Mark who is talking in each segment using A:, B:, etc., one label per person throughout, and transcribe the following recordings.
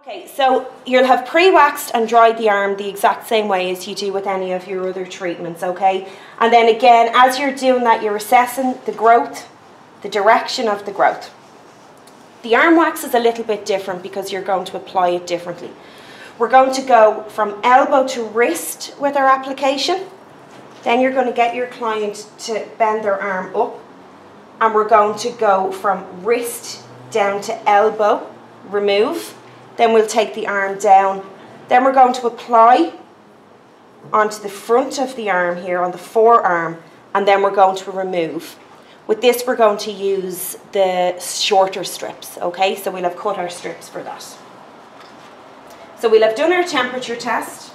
A: Okay, so you'll have pre-waxed and dried the arm the exact same way as you do with any of your other treatments, okay? And then again, as you're doing that, you're assessing the growth, the direction of the growth. The arm wax is a little bit different because you're going to apply it differently. We're going to go from elbow to wrist with our application. Then you're going to get your client to bend their arm up. And we're going to go from wrist down to elbow, remove. Then we'll take the arm down. Then we're going to apply onto the front of the arm here, on the forearm, and then we're going to remove. With this, we're going to use the shorter strips, okay? So we'll have cut our strips for that. So we'll have done our temperature test.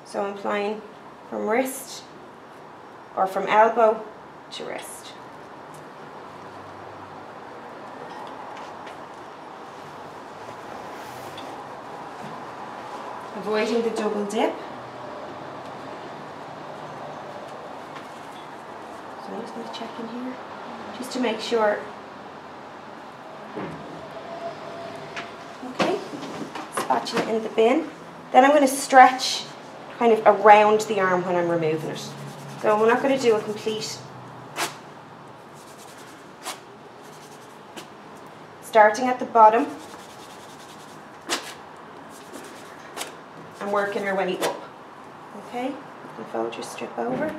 A: So I'm applying from wrist, or from elbow to wrist. Avoiding the double dip. So I'm just going to check in here, just to make sure. Okay, spatula in the bin. Then I'm going to stretch kind of around the arm when I'm removing it. So we're not going to do a complete. Starting at the bottom and working our way up. Okay, you can fold your strip over.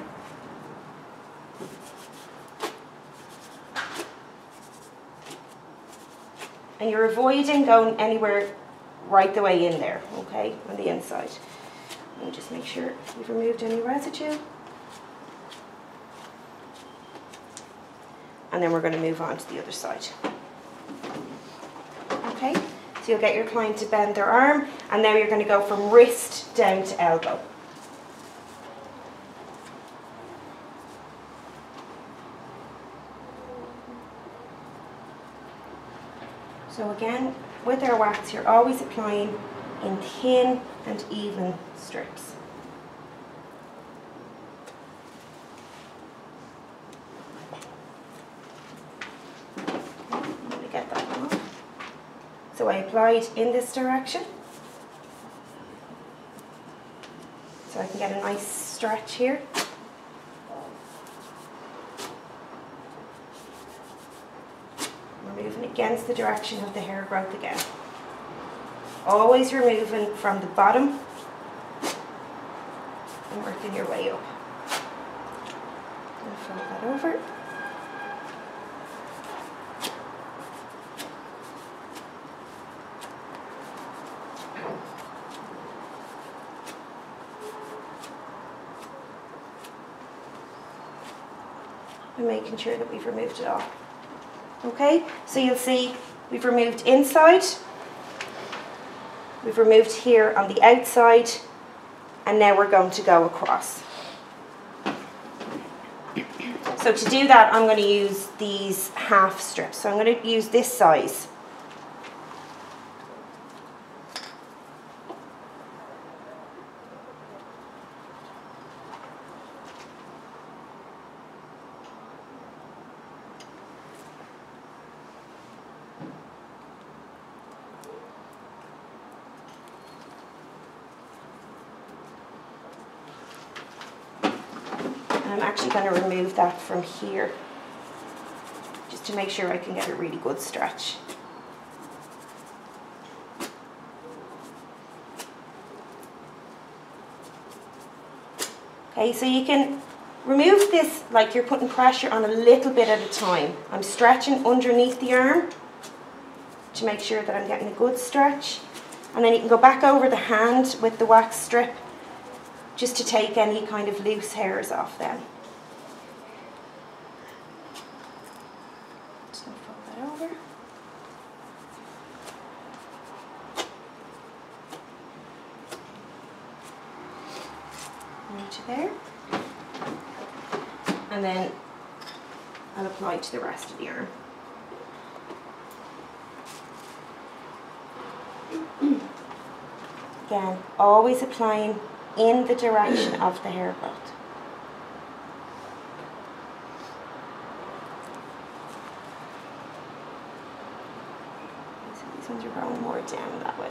A: And you're avoiding going anywhere right the way in there, okay, on the inside. Let me just make sure we've removed any residue. And then we're going to move on to the other side. Okay, so you'll get your client to bend their arm, and now you're going to go from wrist down to elbow. So again, with our wax, you're always applying in thin and even strips. So I apply it in this direction, so I can get a nice stretch here. We're moving against the direction of the hair growth again. Always removing from the bottom and working your way up. And fold that over. And making sure that we've removed it all. Okay, so you'll see we've removed inside, we've removed here on the outside, and now we're going to go across. So to do that, I'm going to use these half strips. So I'm going to use this size. I'm actually going to remove that from here, just to make sure I can get a really good stretch. Okay, so you can remove this like you're putting pressure on a little bit at a time. I'm stretching underneath the arm to make sure that I'm getting a good stretch. And then you can go back over the hand with the wax strip, just to take any kind of loose hairs off them. Just going to fold that over. Into there. And then I'll apply to the rest of the arm. Again, always applying in the direction of the hair growth. These ones are going more down that way.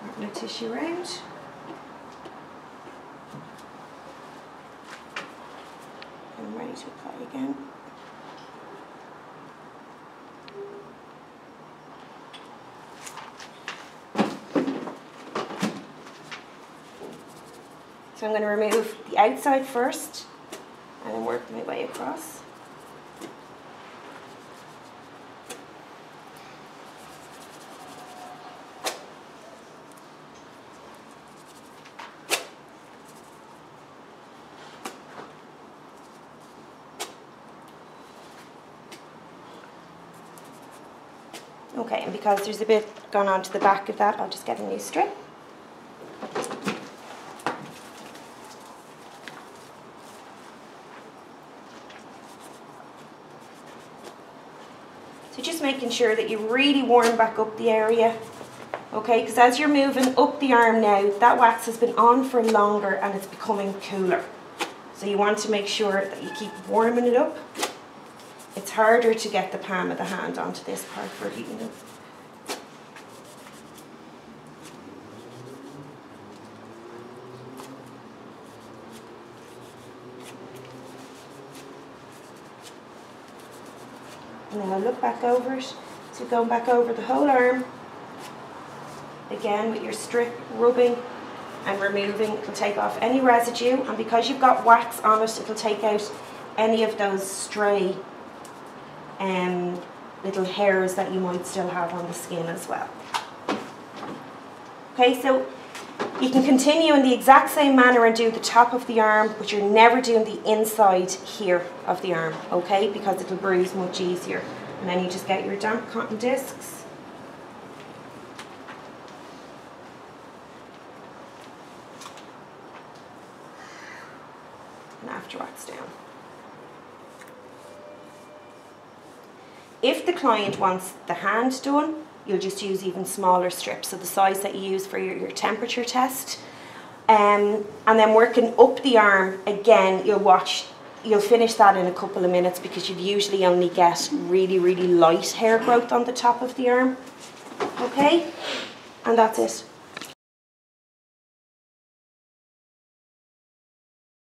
A: Wrap my tissue around. And I'm ready to apply again. So I'm going to remove the outside first and then work my way across. Okay, and because there's a bit gone onto the back of that, I'll just get a new strip. So just making sure that you really warm back up the area, okay, because as you're moving up the arm now, that wax has been on for longer and it's becoming cooler. So you want to make sure that you keep warming it up. It's harder to get the palm of the hand onto this part for heating up. And then I'll look back over it. So going back over the whole arm. Again with your strip, rubbing and removing. It'll take off any residue, and because you've got wax on it, it'll take out any of those stray little hairs that you might still have on the skin as well. Okay, so you can continue in the exact same manner and do the top of the arm, but you're never doing the inside here of the arm, okay, because it'll bruise much easier. And then you just get your damp cotton discs. And after wax down. If the client wants the hand done, you'll just use even smaller strips, so the size that you use for your temperature test. And then working up the arm, again, you'll finish that in a couple of minutes because you usually only get really, really light hair growth on the top of the arm. Okay? And that's it.